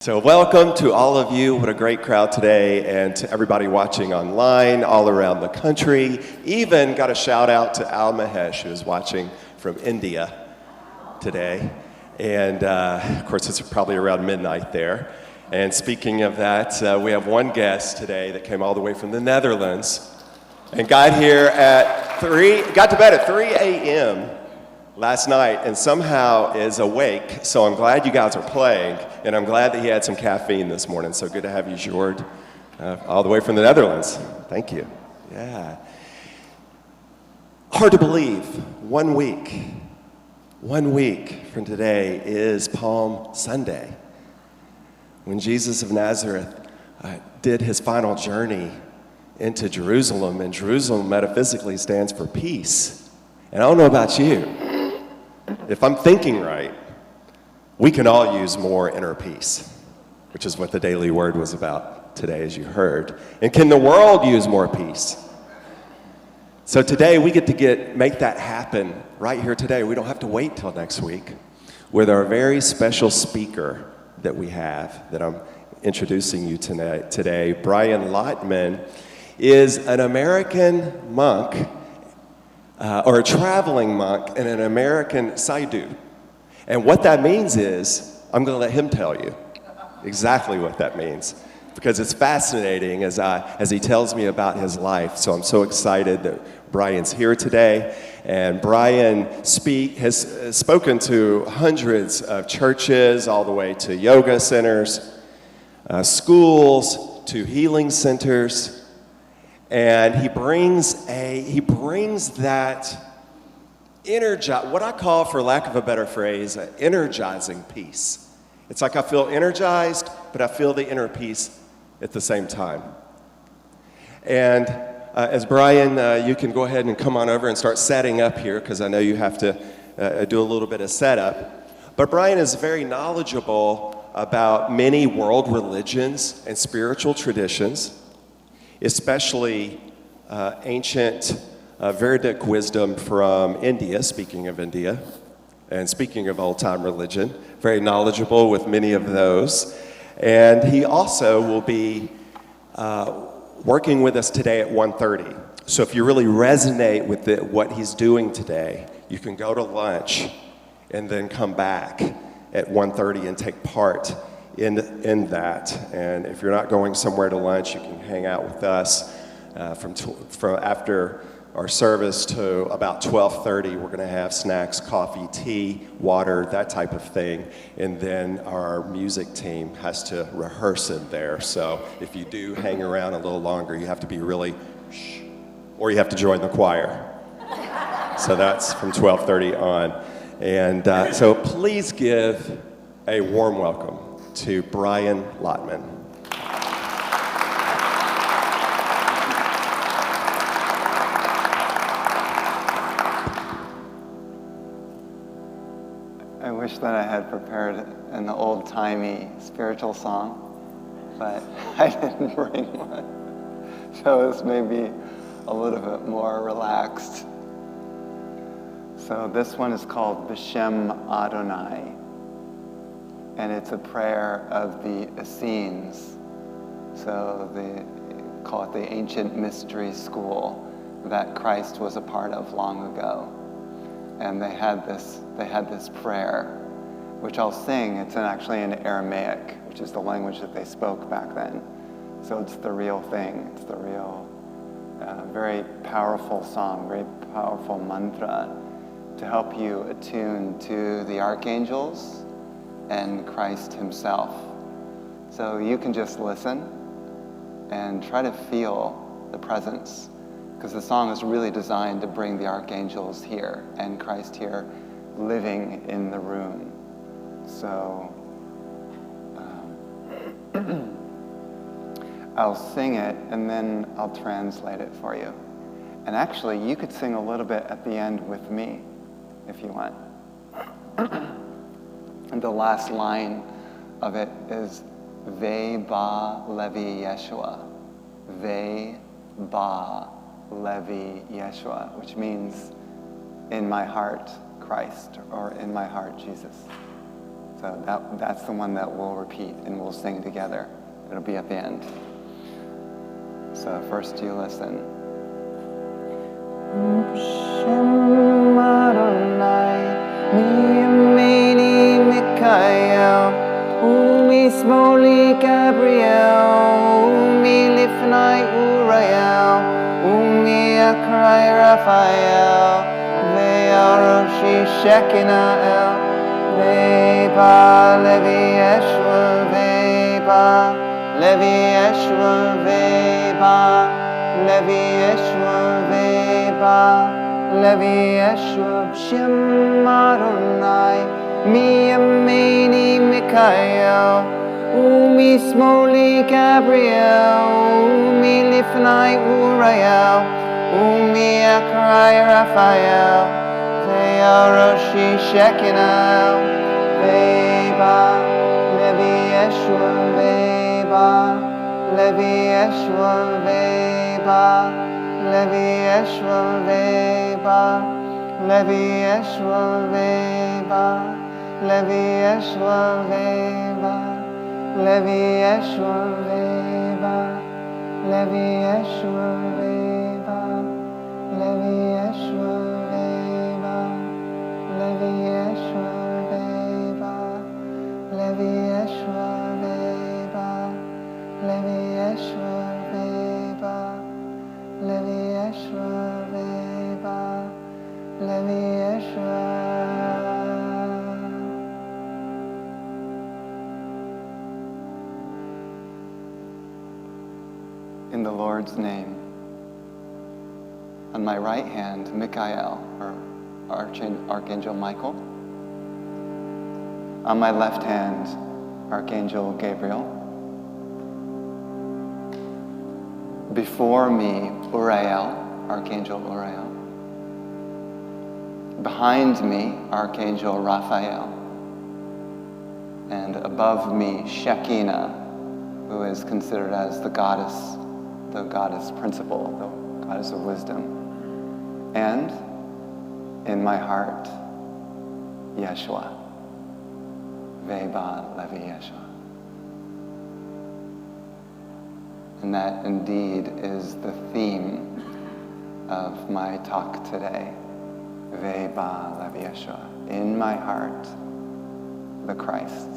So welcome to all of you. What a great crowd today, and to everybody watching online all around the country. Even got a shout out to Al Mahesh, who is watching from India today. And of course, it's probably around midnight there. And speaking of that, we have one guest today that came all the way from the Netherlands and got to bed at 3 a.m. last night and somehow is awake. So I'm glad you guys are playing, and I'm glad that he had some caffeine this morning. So good to have you, Jord, all the way from the Netherlands. Thank you. Yeah. Hard to believe. 1 week. 1 week from today is Palm Sunday, when Jesus of Nazareth did his final journey into Jerusalem, and Jerusalem metaphysically stands for peace. And I don't know about you, if I'm thinking right, we can all use more inner peace, which is what the daily word was about today, as you heard. And can the world use more peace? So today we get to make that happen right here today. We don't have to wait till next week with our very special speaker that we have, that I'm introducing you today. Brian Lottman is an American monk, or a traveling monk, and an American Sadhu. And what that means is, I'm going to let him tell you exactly what that means, because it's fascinating as he tells me about his life. So I'm so excited that Brian's here today. And Brian has spoken to hundreds of churches, all the way to yoga centers, schools, to healing centers. And he brings that what I call, for lack of a better phrase, an energizing peace. It's like I feel energized, but I feel the inner peace at the same time. And as Brian, you can go ahead and come on over and start setting up here, because I know you have to do a little bit of setup. But Brian is very knowledgeable about many world religions and spiritual traditions, especially ancient Vedic wisdom from India, speaking of India, and speaking of old-time religion, very knowledgeable with many of those. And he also will be working with us today at 1:30. So if you really resonate with what he's doing today, you can go to lunch and then come back at 1:30 and take part in that. And if you're not going somewhere to lunch, you can hang out with us from after our service to about 12:30. We're going to have snacks, coffee, tea, water, that type of thing. And then our music team has to rehearse in there. So if you do hang around a little longer, you have to be really shh, or you have to join the choir. So that's from 12:30 on. And so please give a warm welcome to Brian Lottman. I wish that I had prepared an old-timey spiritual song, but I didn't bring one. So this may be a little bit more relaxed. So this one is called B'Shem Adonai, and it's a prayer of the Essenes. So they call it the ancient mystery school that Christ was a part of long ago. And they had this prayer, which I'll sing. It's actually in Aramaic, which is the language that they spoke back then. So it's the real thing. It's the real, very powerful song, very powerful mantra to help you attune to the archangels and Christ himself. So you can just listen and try to feel the presence, because the song is really designed to bring the archangels here and Christ here living in the room. So I'll sing it and then I'll translate it for you. And actually, you could sing a little bit at the end with me if you want. And the last line of it is Ve Ba Levi Yeshua. Ve Ba Levi Yeshua, which means in my heart Christ, or in my heart Jesus. So that's the one that we'll repeat and we'll sing together. It'll be at the end. So first you listen. Shem Adonai, mi ameni Mikael, umi smoli Gabriel, umi lifnai Uriel, umi akrai Raphael, ve'aroshi Shekinah, ve'ba levi Yeshua, ve'ba levi Yeshua, ve'ba levi Yeshua, ve'ba levi Yeshua, Shem Adonai, mi ameni Mikael, umi smoli Gabriel, umi lifnai Uriel, umi akrai Raphael, ve'aroshi Shekinah, ve'ba levi Yeshua, ve'ba levi Yeshua, ve'ba levi Yeshua, ve'ba levi Yeshua, ve'ba levi Yeshua, ve'ba levi Yeshua, ve'ba levi Yeshua, ve'ba levi Yeshua, ve'ba levi Yeshua, ve'ba levi Yeshua, ve'ba levi Yeshua, ve'ba levi Yeshua, ve'ba levi Yeshua. In the Lord's name. On my right hand, Michael, or Archangel Michael. On my left hand, Archangel Gabriel. Before me, Uriel, Archangel Uriel. Behind me, Archangel Raphael. And above me, Shekinah, who is considered as the goddess principle, the goddess of wisdom. And in my heart, Yeshua, Veba Levi Yeshua. And that indeed is the theme of my talk today, Veba Levi Yeshua. In my heart, the Christ.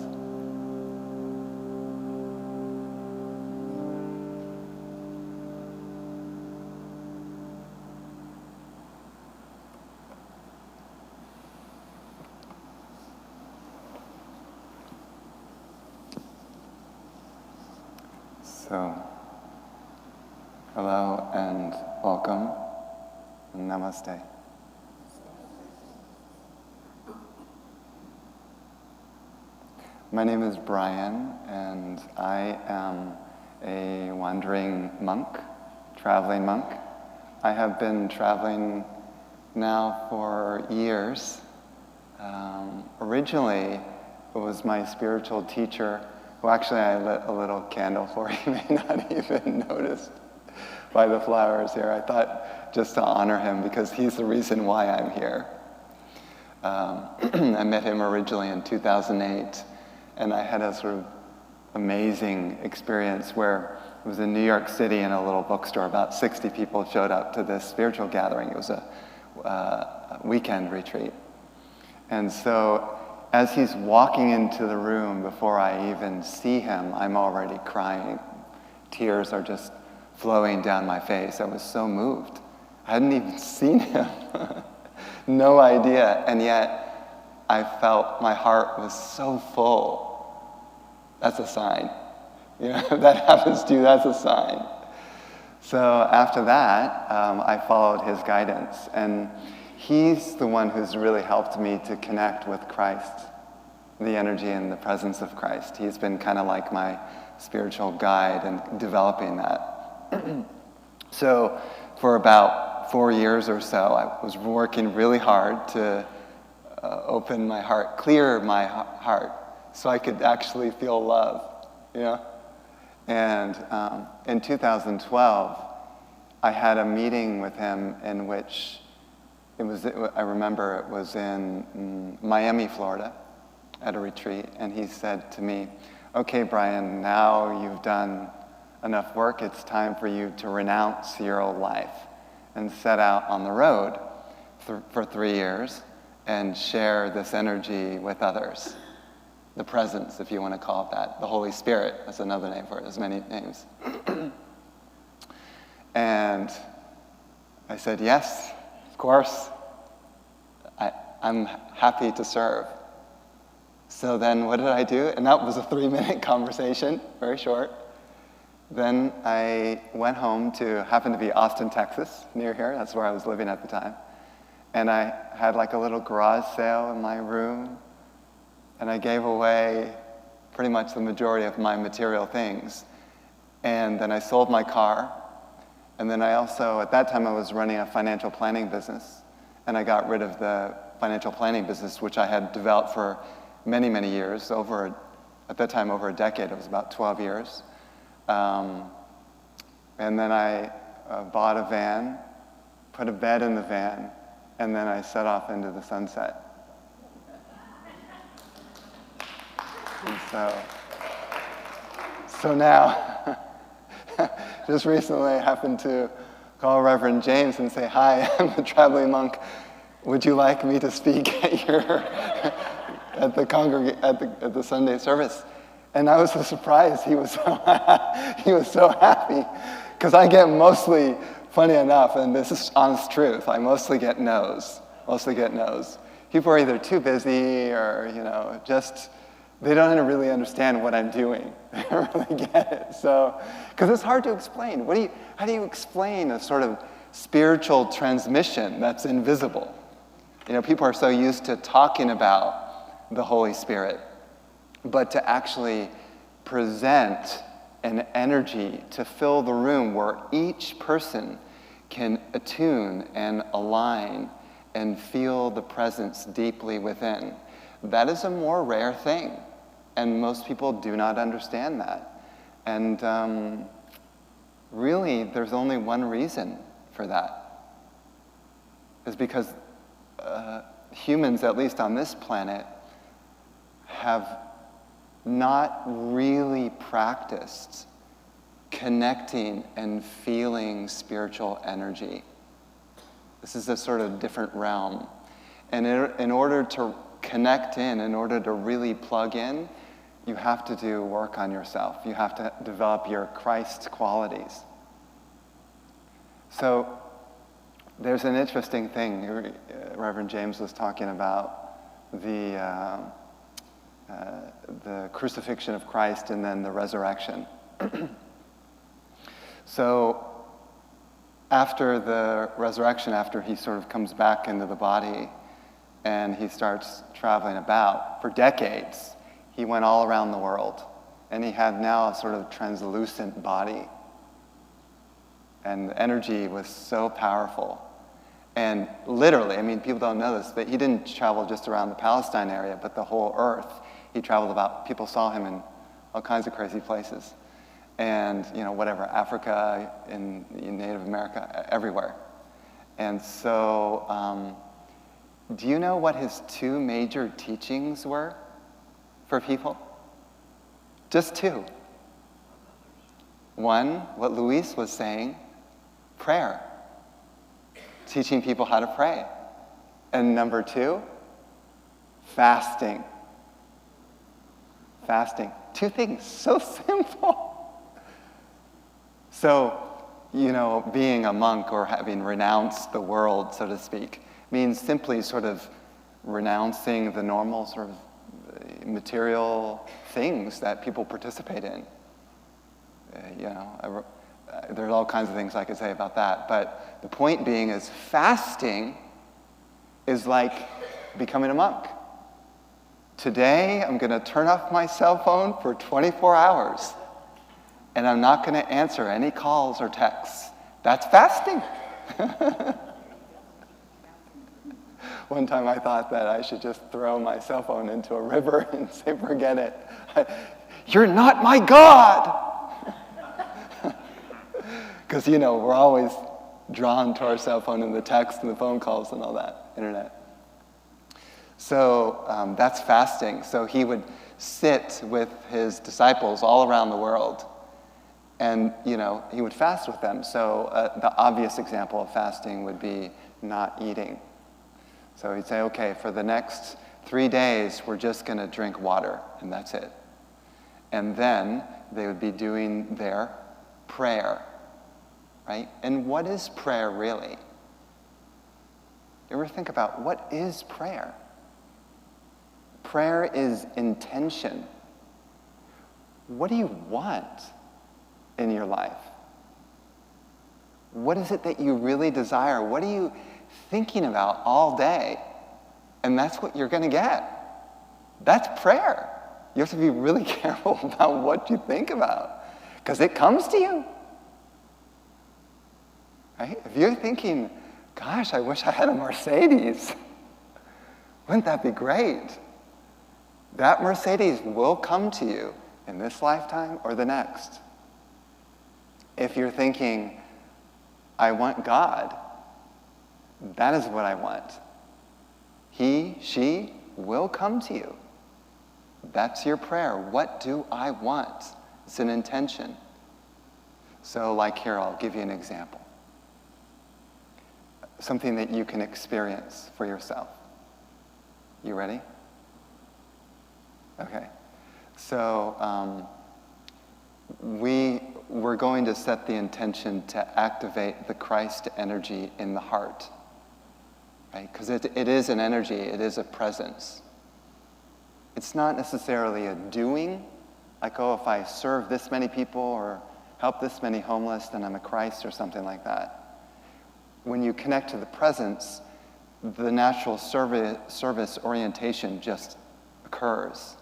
So, hello and welcome. Namaste. My name is Brian, and I am a wandering monk, traveling monk. I have been traveling now for years. Originally, it was my spiritual teacher, who actually I lit a little candle for. He may not even notice by the flowers here. I thought just to honor him, because he's the reason why I'm here. I met him originally in 2008, and I had a sort of amazing experience where it was in New York City in a little bookstore. About 60 people showed up to this spiritual gathering. It was a weekend retreat. And so as he's walking into the room, before I even see him, I'm already crying. Tears are just flowing down my face. I was so moved. I hadn't even seen him. No idea. And yet, I felt my heart was so full. That's a sign. You know, if that happens to you, that's a sign. So after that, I followed his guidance. And he's the one who's really helped me to connect with Christ, the energy and the presence of Christ. He's been kind of like my spiritual guide in developing that. So for about 4 years or so, I was working really hard to open my heart, clear my heart, so I could actually feel love, you know? And in 2012, I had a meeting with him in which I remember it was in Miami, Florida. at a retreat, and he said to me, "Okay, Brian, now you've done enough work. It's time for you to renounce your old life and set out on the road for 3 years and share this energy with others." The presence, if you want to call it that. The Holy Spirit, that's another name for it. There's many names. And I said, yes, of course. I'm happy to serve. So then what did I do? And that was a 3-minute conversation, very short. Then I went home to, happened to be Austin, Texas, near here. That's where I was living at the time. And I had like a little garage sale in my room. And I gave away pretty much the majority of my material things. And then I sold my car. And then I also, at that time I was running a financial planning business. And I got rid of the financial planning business, which I had developed for many, many years, at that time over a decade. It was about 12 years. And then I bought a van, put a bed in the van, and then I set off into the sunset. And so now, just recently I happened to call Reverend James and say, "Hi, I'm a traveling monk. Would you like me to speak at the Sunday service?" And I was so surprised. He was so happy, because I get mostly, funny enough, and this is honest truth, I mostly get no's. People are either too busy or, just, they don't really understand what I'm doing. They don't really get it. So, because it's hard to explain. How do you explain a sort of spiritual transmission that's invisible? People are so used to talking about the Holy Spirit, but to actually present an energy to fill the room where each person can attune and align and feel the presence deeply within. That is a more rare thing, and most people do not understand that. And really, there's only one reason for that. It's because humans, at least on this planet, have not really practiced connecting and feeling spiritual energy. This is a sort of different realm. And in order to connect in order to really plug in, you have to do work on yourself. You have to develop your Christ qualities. So there's an interesting thing. Reverend James was talking about the crucifixion of Christ and then the resurrection. So after the resurrection, after he sort of comes back into the body and he starts traveling about for decades, he went all around the world, and he had now a sort of translucent body. And the energy was so powerful. And literally, people don't know this, but he didn't travel just around the Palestine area, but the whole earth. He traveled about, people saw him in all kinds of crazy places. And, Africa, in Native America, everywhere. And so, do you know what his 2 major teachings were for people? Just 2. One, what Luis was saying, prayer. Teaching people how to pray. And number 2, fasting. Fasting. 2 things, so simple. So, being a monk or having renounced the world, so to speak, means simply sort of renouncing the normal sort of material things that people participate in. There's all kinds of things I could say about that, but the point being is fasting is like becoming a monk. Today, I'm going to turn off my cell phone for 24 hours, and I'm not going to answer any calls or texts. That's fasting. One time I thought that I should just throw my cell phone into a river and say, forget it. You're not my God! Because, we're always drawn to our cell phone and the text and the phone calls and all that, internet. So that's fasting. So he would sit with his disciples all around the world, and he would fast with them. So the obvious example of fasting would be not eating. So he'd say, okay, for the next 3 days, we're just going to drink water, and that's it. And then they would be doing their prayer, right? And what is prayer really? You ever think about what is prayer? Prayer is intention. What do you want in your life? What is it that you really desire? What are you thinking about all day? And that's what you're going to get. That's prayer. You have to be really careful about what you think about, because it comes to you. Right? If you're thinking, gosh, I wish I had a Mercedes, wouldn't that be great? That Mercedes will come to you in this lifetime or the next. If you're thinking, I want God, that is what I want. He, she will come to you. That's your prayer. What do I want? It's an intention. So like here, I'll give you an example. Something that you can experience for yourself. You ready? Okay. So we're going to set the intention to activate the Christ energy in the heart. Right? Because it is an energy, it is a presence. It's not necessarily a doing, like, oh, if I serve this many people or help this many homeless, then I'm a Christ or something like that. When you connect to the presence, the natural service orientation just occurs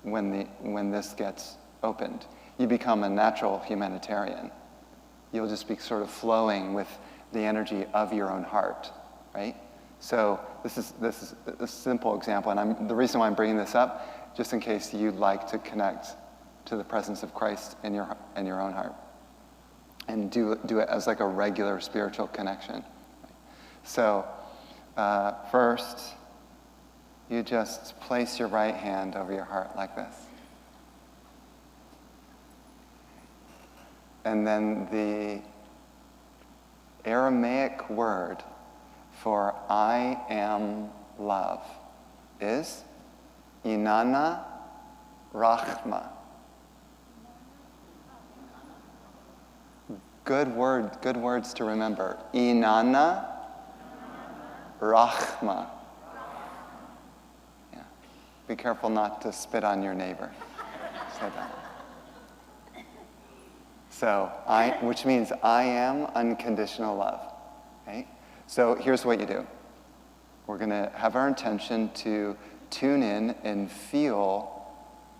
when this gets opened. You become a natural humanitarian. You'll just be sort of flowing with the energy of your own heart, right? So this is a simple example, and the reason why I'm bringing this up, just in case you'd like to connect to the presence of Christ in your own heart, and do it as like a regular spiritual connection. So first, you just place your right hand over your heart like this, and then the Aramaic word for I am love is Inanna Rachma. Good words to remember. Inanna Rachma. Yeah. Be careful not to spit on your neighbor. Say that. So, which means I am unconditional love. Right? So here's what you do. We're going to have our intention to tune in and feel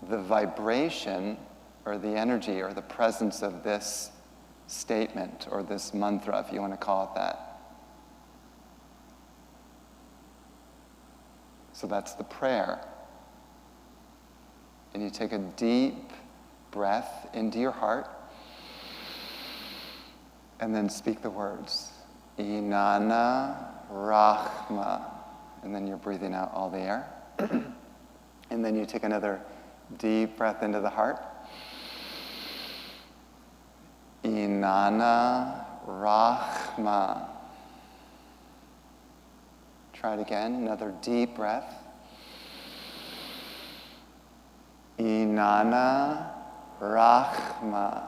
the vibration or the energy or the presence of this statement or this mantra, if you want to call it that. So that's the prayer. And you take a deep breath into your heart and then speak the words. Inanna Rachma. And then you're breathing out all the air. And then you take another deep breath into the heart. Inanna Rachma. Try it again. Another deep breath. Inanna Rachma.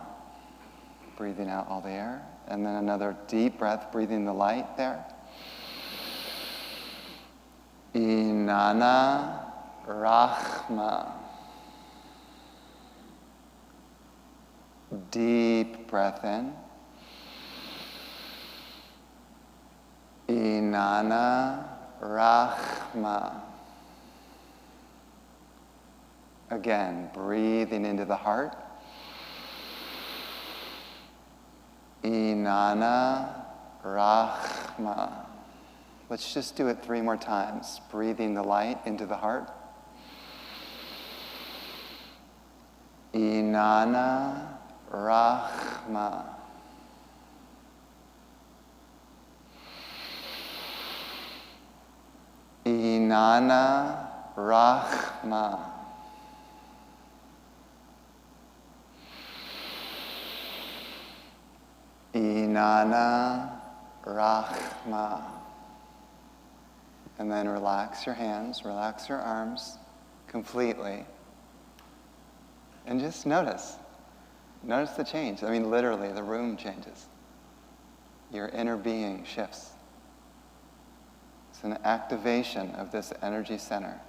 Breathing out all the air. And then another deep breath, breathing the light there. Inanna Rachma. Deep breath in. Inanna Rachma. Again, breathing into the heart. Inanna Rachma. Let's just do it 3 more times. Breathing the light into the heart. Inanna Rachma. Inanna Inanna Rachma. Inanna Rachma. And then relax your hands, relax your arms completely. And just notice. Notice the change. I mean, literally, the room changes. Your inner being shifts. It's an activation of this energy center.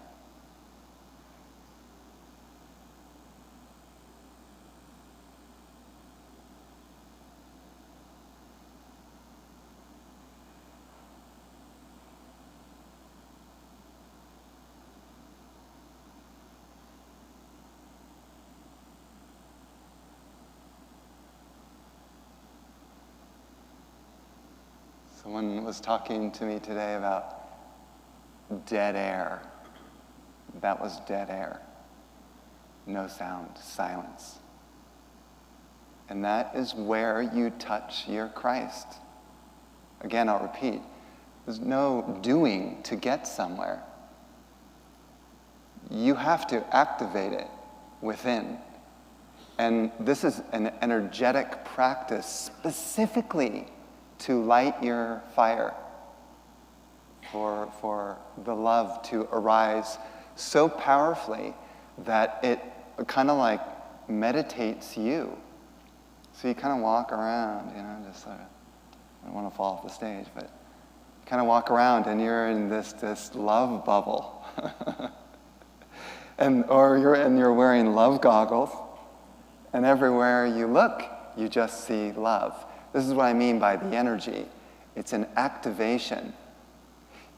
Someone was talking to me today about dead air. That was dead air. No sound, silence. And that is where you touch your Christ. Again, I'll repeat. There's no doing to get somewhere. You have to activate it within. And this is an energetic practice specifically to light your fire, for the love to arise so powerfully that it kind of like meditates you. So you kind of walk around, just sort of, I don't want to fall off the stage, but you kind of walk around and you're in this love bubble. You're wearing love goggles, and everywhere you look, you just see love. This is what I mean by the energy. It's an activation.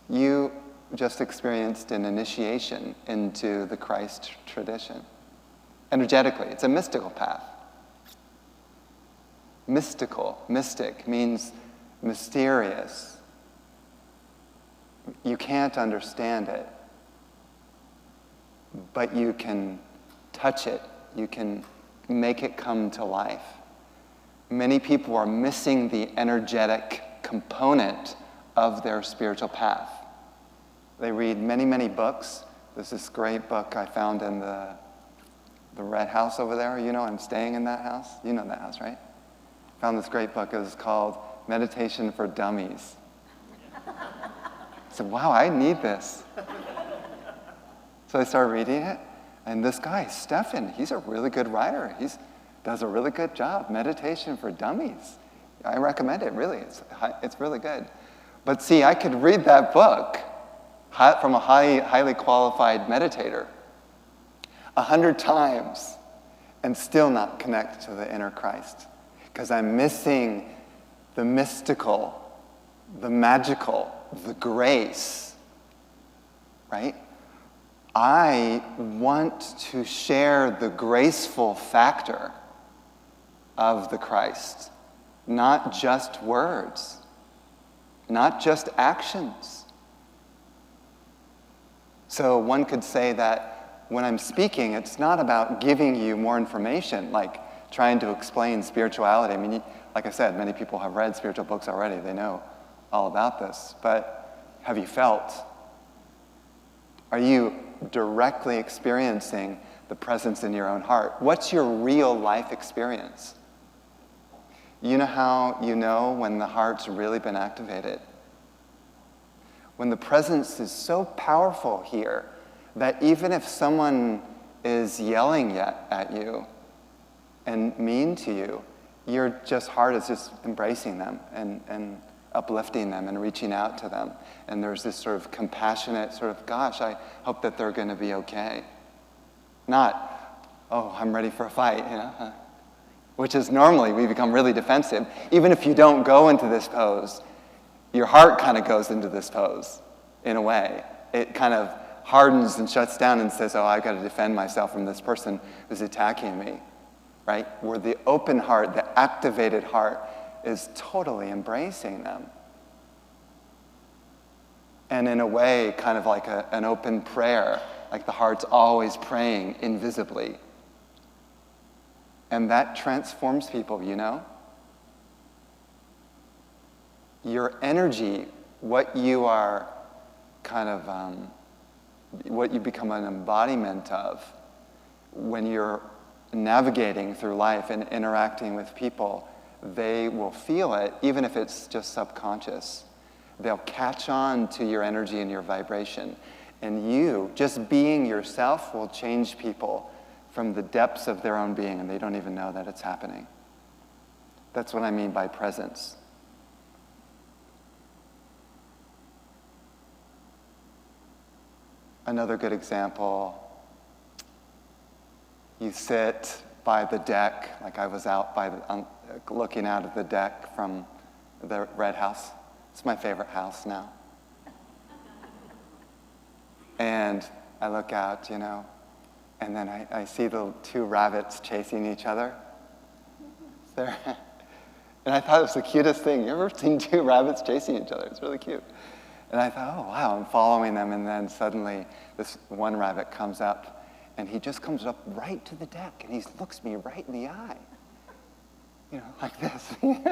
You just experienced an initiation into the Christ tradition. Energetically, it's a mystical path. Mystic means mysterious. You can't understand it, but you can touch it. You can make it come to life. Many people are missing the energetic component of their spiritual path. They read many, many books. There's this great book I found in the red house over there. I'm staying in that house. You know that house, right? I found this great book. It was called Meditation for Dummies. I said, wow, I need this. So I started reading it, and this guy, Stefan, he's a really good writer. He does a really good job. Meditation for Dummies. I recommend it, really. It's really good. But see, I could read that book from a highly qualified meditator 100 times and still not connect to the inner Christ, because I'm missing the mystical, the magical, the grace, right? I want to share the graceful factor of the Christ, not just words, not just actions. So one could say that when I'm speaking, it's not about giving you more information, like trying to explain spirituality. I mean, like I said, many people have read spiritual books already. They know all about this. But have you felt? Are you directly experiencing the presence in your own heart? What's your real life experience? You know how you know when the heart's really been activated? When the presence is so powerful here that even if someone is yelling at you and mean to you, your heart is just embracing them and uplifting them and reaching out to them. And there's this sort of compassionate sort of, gosh, I hope that they're going to be okay. Not, oh, I'm ready for a fight, which is normally we become really defensive. Even if you don't go into this pose, your heart kind of goes into this pose in a way. It kind of hardens and shuts down and says, oh, I've got to defend myself from this person who's attacking me, right? Where the open heart, the activated heart, is totally embracing them. And in a way, kind of like an open prayer, like the heart's always praying invisibly. And that transforms people, Your energy, what you are kind of what you become an embodiment of when you're navigating through life and interacting with people. They will feel it, even if it's just subconscious. They'll catch on to your energy and your vibration. And you, just being yourself, will change people from the depths of their own being, and they don't even know that it's happening. That's what I mean by presence. Another good example, you sit by the deck, like I was out by the, looking out of the deck from the red house. It's my favorite house now. And I look out, and then I see the two rabbits chasing each other. There. And I thought it was the cutest thing. You ever seen two rabbits chasing each other? It's really cute. And I thought, oh, wow, I'm following them. And then suddenly this one rabbit comes up, and he just comes up right to the deck, and he looks me right in the eye. Like this. And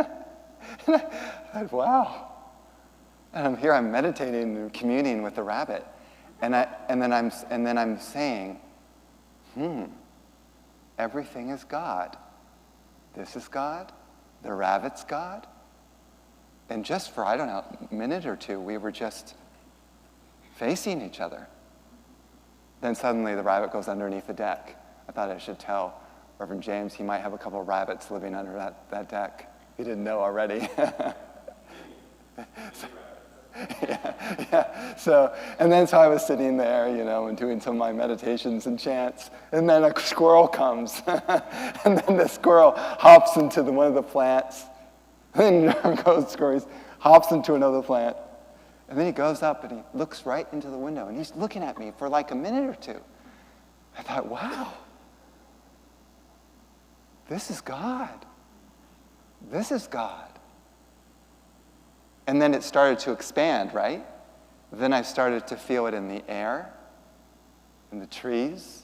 I thought, wow. And I'm meditating and communing with the rabbit. And then I'm saying, everything is God. This is God. The rabbit's God. And just for, a minute or two, we were just facing each other. Then suddenly the rabbit goes underneath the deck. I thought I should tell Reverend James he might have a couple of rabbits living under that deck. He didn't know already. So I was sitting there, and doing some of my meditations and chants, and then a squirrel comes, and then the squirrel hops into one of the plants, and then squirrel hops into another plant, and then he goes up and he looks right into the window, and he's looking at me for like a minute or two. I thought, wow, this is God. This is God. And then it started to expand, right? Then I started to feel it in the air, in the trees,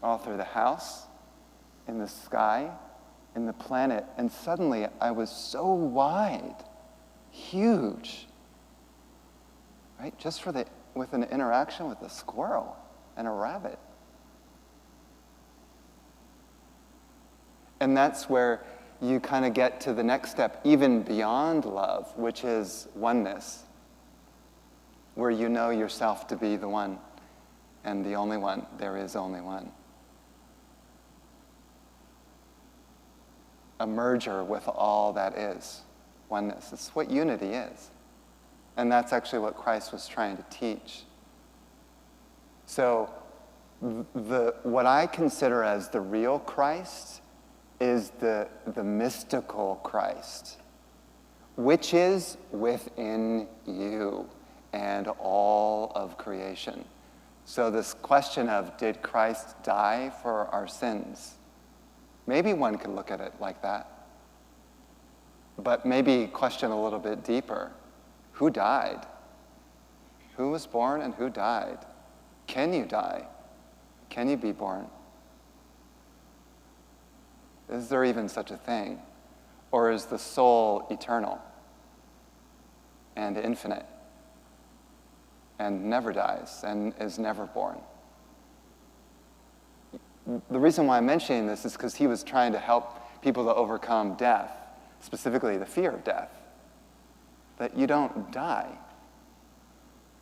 all through the house, in the sky, in the planet. And suddenly I was so wide, huge, right? Just with an interaction with a squirrel and a rabbit. And that's where you kind of get to the next step, even beyond love, which is oneness, where you know yourself to be the one and the only one. There is only one. A merger with all that is oneness. It's what unity is. And that's actually what Christ was trying to teach. So what I consider as the real Christ is the mystical Christ, which is within you and all of creation. So this question of, did Christ die for our sins? Maybe one could look at it like that. But maybe question a little bit deeper. Who died? Who was born and who died? Can you die? Can you be born? Is there even such a thing? Or is the soul eternal and infinite and never dies and is never born? The reason why I'm mentioning this is because he was trying to help people to overcome death, specifically the fear of death, that you don't die.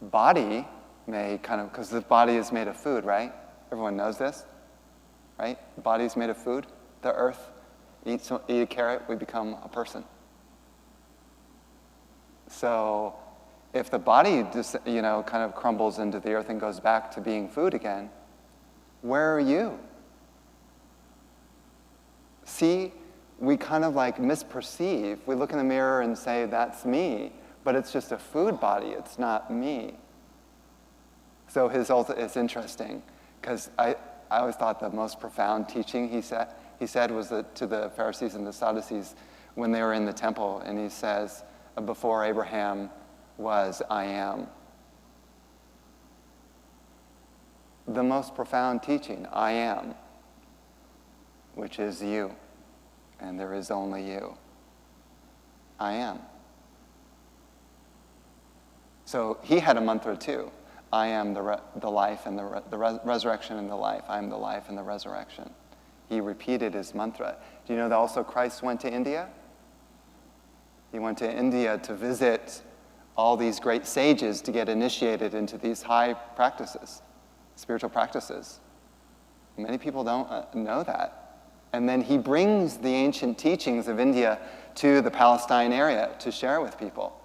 Body may because the body is made of food, right? Everyone knows this, right? The body is made of food. The earth, eat a carrot, we become a person. So if the body just, kind of crumbles into the earth and goes back to being food again, where are you? See, we kind of like misperceive. We look in the mirror and say, that's me, but it's just a food body, it's not me. So it's interesting, because I always thought the most profound teaching he said was to the Pharisees and the Sadducees when they were in the temple, and he says, before Abraham was, I am. The most profound teaching, I am, which is you, and there is only you. I am. So he had a mantra too. I am the life and the resurrection and the life. I am the life and the resurrection. He repeated his mantra. Do you know that also Christ went to India? He went to India to visit all these great sages to get initiated into these high practices, spiritual practices. Many people don't know that. And then he brings the ancient teachings of India to the Palestine area to share with people.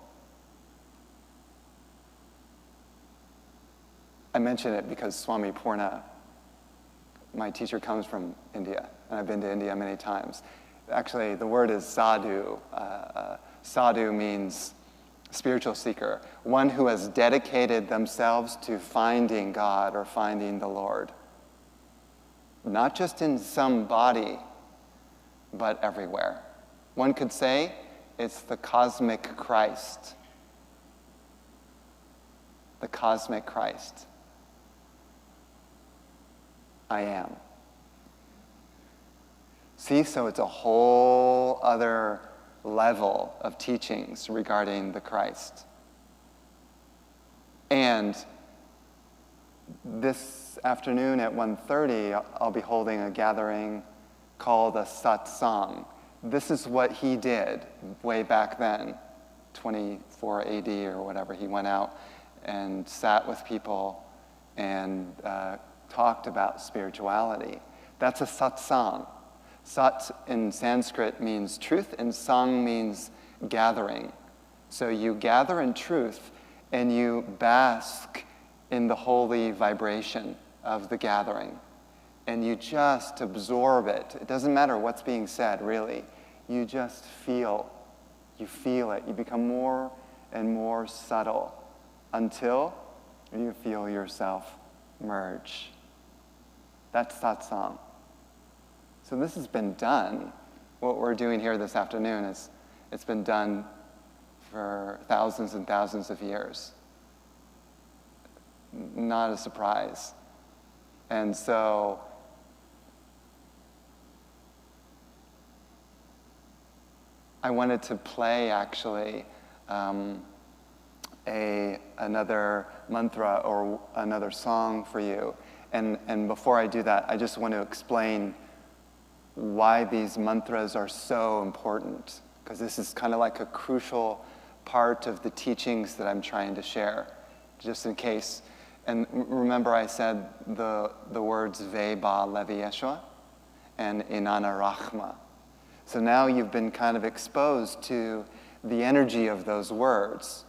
I mention it because Swami Purna, my teacher, comes from India, and I've been to India many times. Actually, the word is sadhu. Sadhu means spiritual seeker, one who has dedicated themselves to finding God or finding the Lord. Not just in some body, but everywhere. One could say it's the cosmic Christ. The cosmic Christ. I am. See, so it's a whole other level of teachings regarding the Christ. And this afternoon at 1:30, I'll be holding a gathering called a satsang. This is what he did way back then, 24 AD or whatever. He went out and sat with people and talked about spirituality. That's a satsang. Sat in Sanskrit means truth, and sang means gathering. So you gather in truth, and you bask in the holy vibration of the gathering. And you just absorb it. It doesn't matter what's being said, really. You just feel. You feel it. You become more and more subtle until you feel yourself merge. That's satsang. So this has been done. What we're doing here this afternoon it's been done for thousands and thousands of years. Not a surprise. And so I wanted to play actually another mantra or another song for you. And before I do that, I just want to explain why these mantras are so important, because this is kind of like a crucial part of the teachings that I'm trying to share, just in case. And remember I said the words Veba Levi Yeshua and Inanna Rachma. So now you've been kind of exposed to the energy of those words,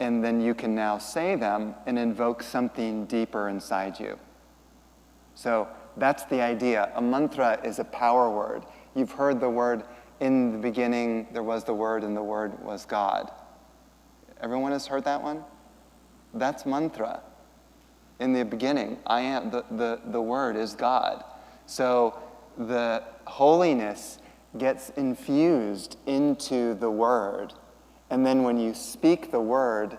and then you can now say them and invoke something deeper inside you. So that's the idea. A mantra is a power word. You've heard the word, in the beginning there was the word and the word was God. Everyone has heard that one? That's mantra. In the beginning, I am, the word is God. So the holiness gets infused into the word. And then when you speak the word,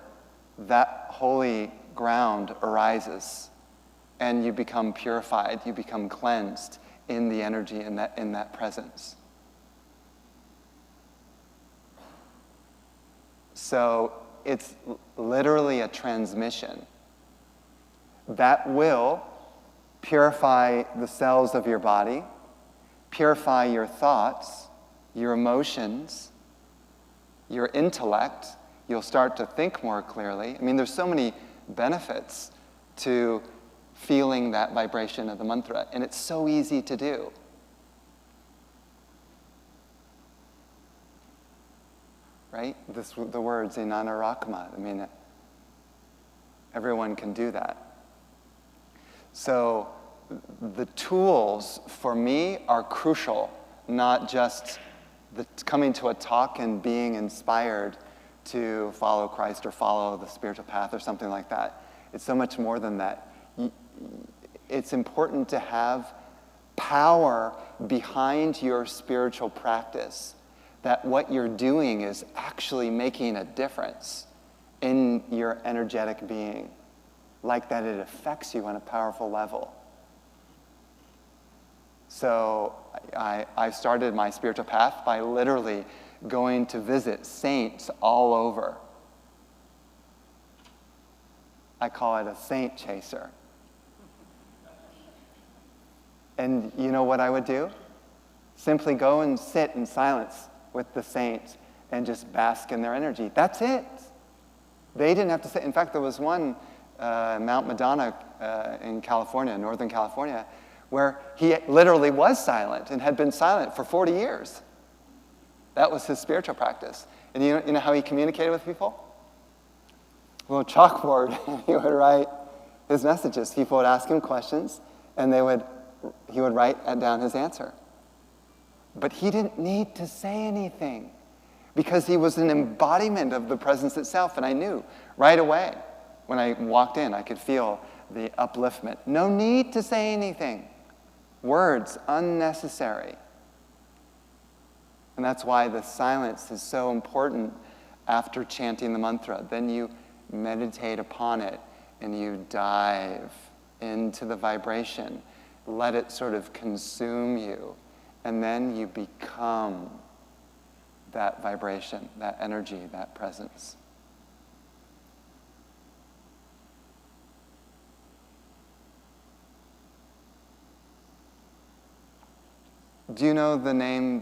that holy ground arises. And you become purified, you become cleansed in the energy in that presence. So it's literally a transmission that will purify the cells of your body, purify your thoughts, your emotions, your intellect. You'll start to think more clearly. I mean, there's so many benefits to feeling that vibration of the mantra, and it's so easy to do. Right? The words Inanna Rachma, I mean, everyone can do that. So the tools for me are crucial, not just coming to a talk and being inspired to follow Christ or follow the spiritual path or something like that. It's so much more than that. It's important to have power behind your spiritual practice, that what you're doing is actually making a difference in your energetic being, like that it affects you on a powerful level. So I started my spiritual path by literally going to visit saints all over. I call it a saint chaser. And you know what I would do? Simply go and sit in silence with the saints and just bask in their energy. That's it. They didn't have to say. In fact, there was one, Mount Madonna in California, Northern California, where he literally was silent and had been silent for 40 years. That was his spiritual practice. And you know how he communicated with people? Well, chalkboard, he would write his messages. People would ask him questions, and he would write down his answer. But he didn't need to say anything because he was an embodiment of the presence itself. And I knew right away when I walked in, I could feel the upliftment. No need to say anything. Words, unnecessary. And that's why the silence is so important after chanting the mantra. Then you meditate upon it and you dive into the vibration. Let it sort of consume you. And then you become that vibration, that energy, that presence. Do you know the name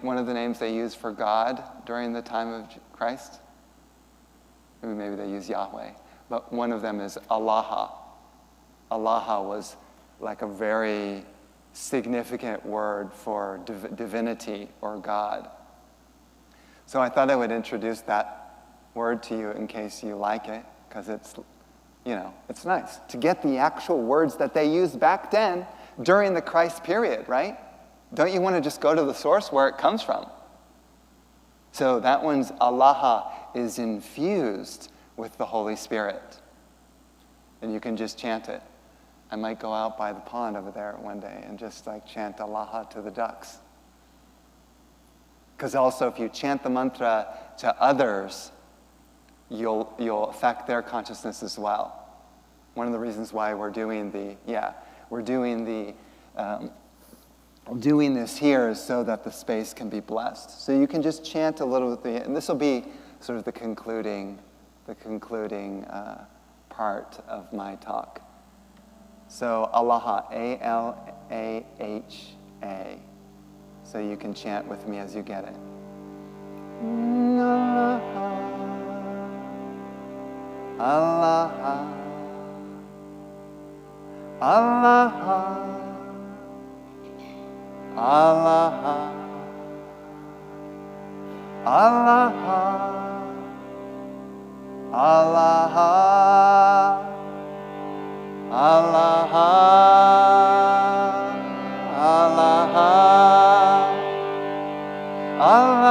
one of the names they used for God during the time of Christ? Maybe they use Yahweh, but one of them is Allah. Allah was like a very significant word for divinity or God. So I thought I would introduce that word to you in case you like it, because it's nice to get the actual words that they used back then during the Christ period, right? Don't you want to just go to the source where it comes from? So that one's Allah is infused with the Holy Spirit. And you can just chant it. I might go out by the pond over there one day and just chant Allah to the ducks. Because also if you chant the mantra to others, you'll affect their consciousness as well. One of the reasons why we're doing doing this here is so that the space can be blessed. So you can just chant a little bit, and this will be sort of the concluding part of my talk. So Allah, A-L-A-H-A. So you can chant with me as you get it. Allah, Allah, Allah, Allah, Allah, Allah, Allah,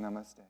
Namaste.